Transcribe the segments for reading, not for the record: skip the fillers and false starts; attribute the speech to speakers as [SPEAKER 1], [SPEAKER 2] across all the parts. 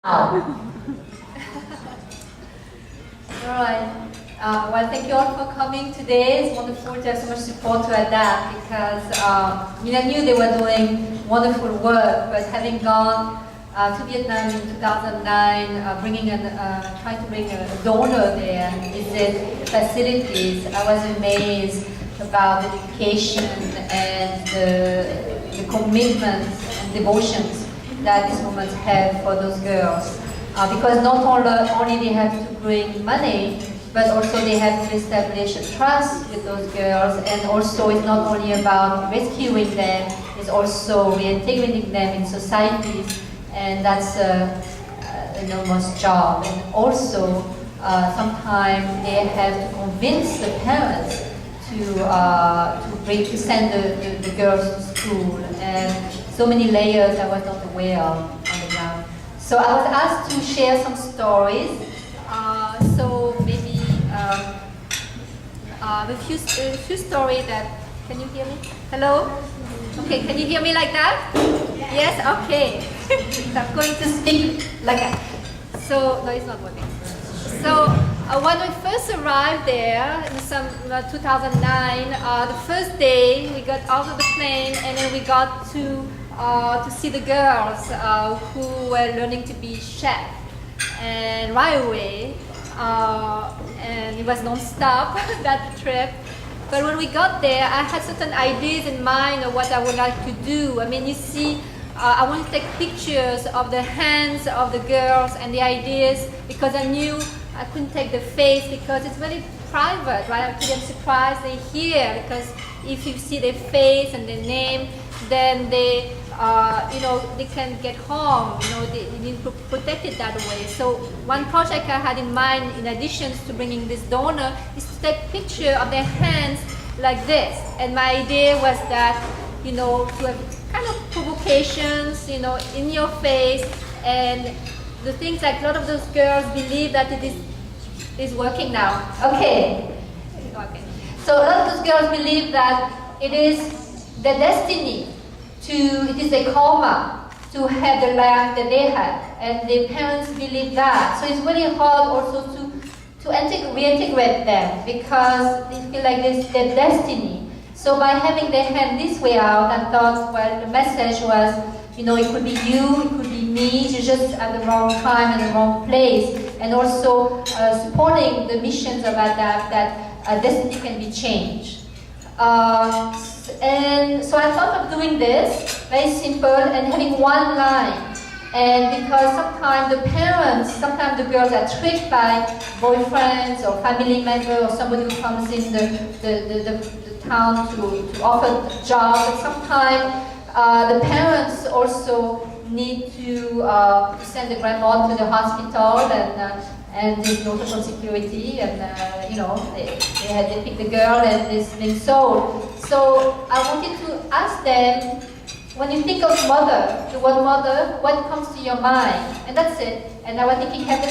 [SPEAKER 1] Alright. Well, thank you all for coming today. It's wonderful to have so much support to ADAPT because I knew they were doing wonderful work, but having gone to Vietnam in 2009, trying to bring a donor there and visit facilities, I was amazed about the dedication and the commitment and devotions that these women have for those girls. Because not only they have to bring money, but also they have to establish a trust with those girls, and also it's not only about rescuing them, it's also reintegrating them in societies, and that's an enormous job. And also, sometimes they have to convince the parents to send the girls to school, and so many layers I was not aware of on the ground. So I was asked to share some stories. So maybe a few stories that, can you hear me? Hello? Okay, can you hear me like that? Yes, okay. So I'm going to speak like that. So, no, it's not working. So when we first arrived there in 2009, the first day we got out of the plane and then we got to see the girls who were learning to be chefs. And right away, and it was non-stop, that trip. But when we got there, I had certain ideas in mind of what I would like to do. I mean, you see, I want to take pictures of the hands of the girls and the ideas, because I knew I couldn't take the face because it's very private, right? I'm surprised they're here, because if you see their face and their name, then they can get harm. They need to protect it that way. So one project I had in mind, in addition to bringing this donor, is to take a picture of their hands like this. And my idea was that, to have kind of provocations, in your face, and the things like a lot of those girls believe that it is working now. Okay. So a lot of those girls believe that it is their destiny. It is a karma to have the life that they had, and their parents believe that. So it's really hard also to reintegrate them, because they feel like it's their destiny. So by having their hand this way out, I thought, well, the message was, it could be you, it could be me, you're just at the wrong time and the wrong place, and also supporting the missions of ADAPT, that destiny can be changed. And so I thought of doing this, very simple, and having one line. And because sometimes the girls are tricked by boyfriends or family members or somebody who comes in the town to offer a job. But sometimes the parents also need to send the grandma to the hospital, and there's no social security, and they pick the girl and it's being sold. So I wanted to ask them, when you think of mother, the word mother, what comes to your mind? And that's it. And I was thinking, have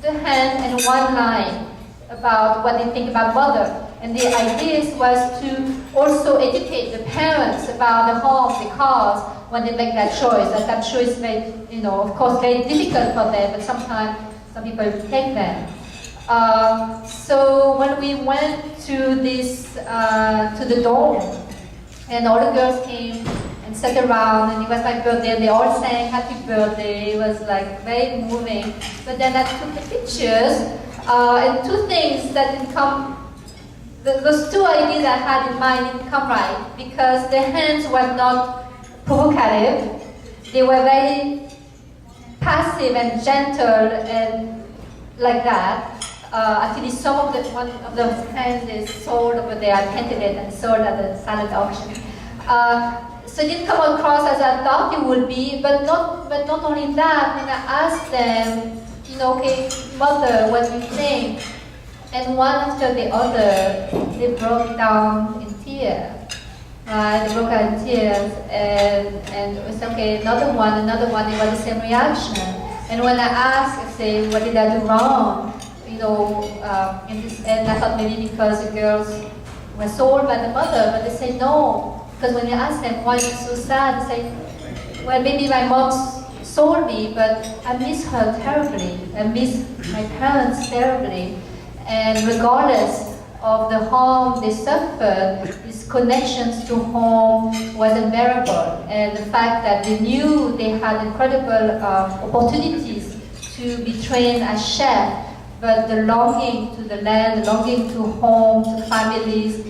[SPEAKER 1] the hand and one line about what they think about mother. And the idea was to also educate the parents about the harm they cause when they make that choice. That choice may, of course, very difficult for them, but sometimes some people take them. So when we went to the dorm, and all the girls came and sat around, and it was my birthday, and they all sang happy birthday. It was like very moving. But then I took the pictures, and two things that didn't come, those two ideas I had in mind didn't come right, because the hands were not provocative. They were very passive and gentle and like that. Actually, one of those hands is sold over there. I painted it and sold at the silent auction. So it didn't come across as I thought it would be, but not only that. When I asked them, okay, mother, what do you think? And one after the other, they broke down in tears. They broke out in tears, and it was okay. Another one. It was the same reaction. And when I asked, I say, what did I do wrong? And I thought maybe because the girls were sold by the mother, but they say no. Because when you ask them why you're so sad, they say, well, maybe my mom sorely, but I miss her terribly. I miss my parents terribly. And regardless of the harm they suffered, these connections to home was unbearable. And the fact that they knew they had incredible opportunities to be trained as chefs, but the longing to the land, the longing to home, to families,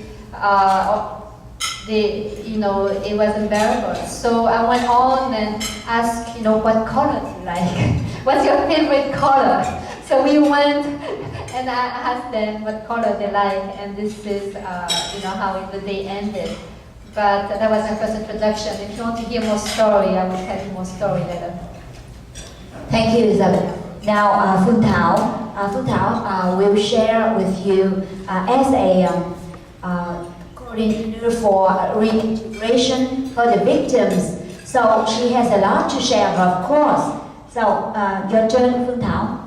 [SPEAKER 1] it was unbearable. So I went on and asked, what color do you like? What's your favorite color? So we went and I asked them what color they like, and this is, how the day ended. But that was my first introduction. If you want to hear more story, I will tell you more story later.
[SPEAKER 2] Thank you, Isabel. Now, Phương Thảo will share with you as a coordinator for reintegration for the victims. So she has a lot to share, of course. So, your turn, Phương Thảo.